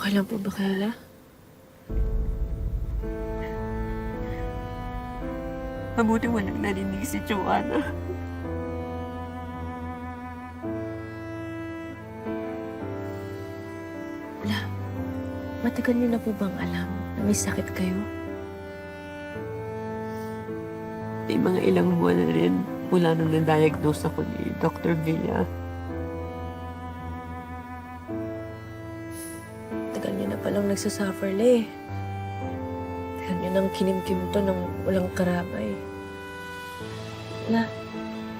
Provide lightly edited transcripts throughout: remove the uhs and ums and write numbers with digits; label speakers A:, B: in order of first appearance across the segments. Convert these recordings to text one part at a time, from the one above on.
A: Okay lang po ba kayo, La?
B: Mabuti walang narinig si Joanna.
A: La, matagal niyo na po bang alam na may sakit kayo?
B: May mga ilang buwan na rin mula nung na-diagnose ako ni Dr. Villa.
A: Tagal niyo na palang nagsasuffer, Le. Tagal niyo nang kinimkim to ng walang karamay. La,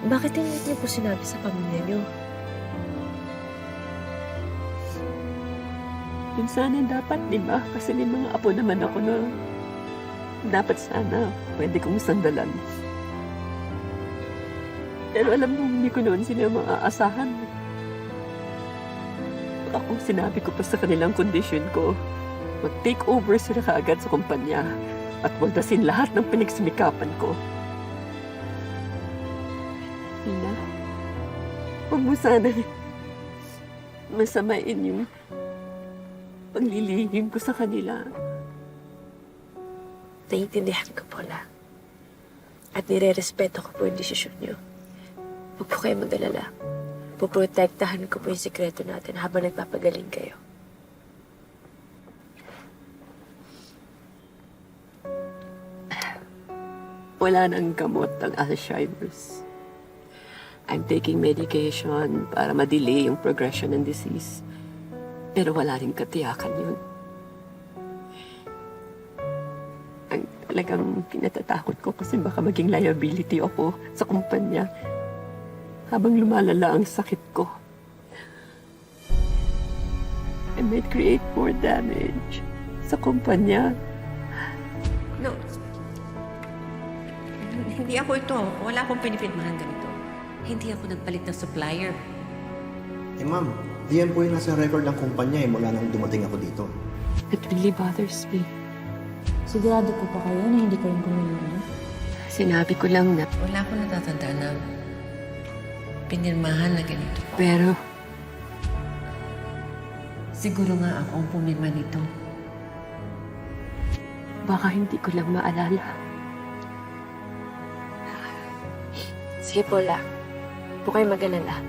A: bakit hindi niyo po sinabi sa pamilya niyo?
B: Yun sana dapat, di ba? Kasi may mga apo naman ako na dapat sana pwede kong sandalan. Pero alam mo, hindi ko noon sila maaasahan. Baka kung sinabi ko pa sa kanilang kondisyon ko, mag-take over sila kaagad sa kumpanya at waldasin lahat ng pinagsimikapan ko. Ina, huwag mo sana masamain yung paglilihim ko sa kanila.
A: Naiintindihan ko po, La. At nire-respeto ko po yung desisyon niyo. Huwag po kayo mag-alala. Puprotektahan ko po yung sikreto natin habang nagpapagaling kayo.
B: Wala nang gamot ang Alzheimer's. I'm taking medication para ma-delay yung progression ng disease. Pero wala rin katiyakan yun. Ang talagang kinatatakot ko kasi baka maging liability ako sa kumpanya habang lumalala ang sakit ko. I might create more damage sa kumpanya.
C: No. Hindi ako ito. Wala akong pinipirmahan ganito. Hindi ako nagpalit ng supplier.
D: Eh ma'am, diyan po yung nasa record ng kumpanya mula nang dumating ako dito.
B: It really bothers me.
E: Sigurado po ba kayo na hindi kayo pumili?
B: Sinabi ko lang na,
C: Wala akong natatandaan na pinirmahan na ganito.
B: pero
C: Siguro nga ako ang pumirma nito.
B: baka hindi ko lang maalala.
A: Sige po, La. Huwag po kayo mag-alala.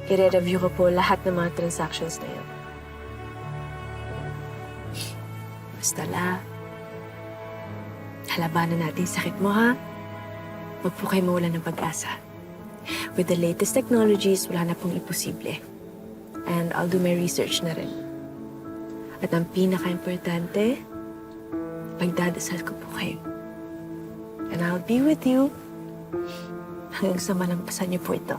A: I-review ko po lahat ng mga transactions na yun. Basta, La. Halabanan natin yung sakit mo, ha? Huwag po kayo mawalan ng pag-asa. With the latest technologies, wala na pong imposible. And I'll do my research na rin. At ang pinaka-importante, pagdadasal ko po kayo. And I'll be with you hanggang sa malampasan niyo po ito.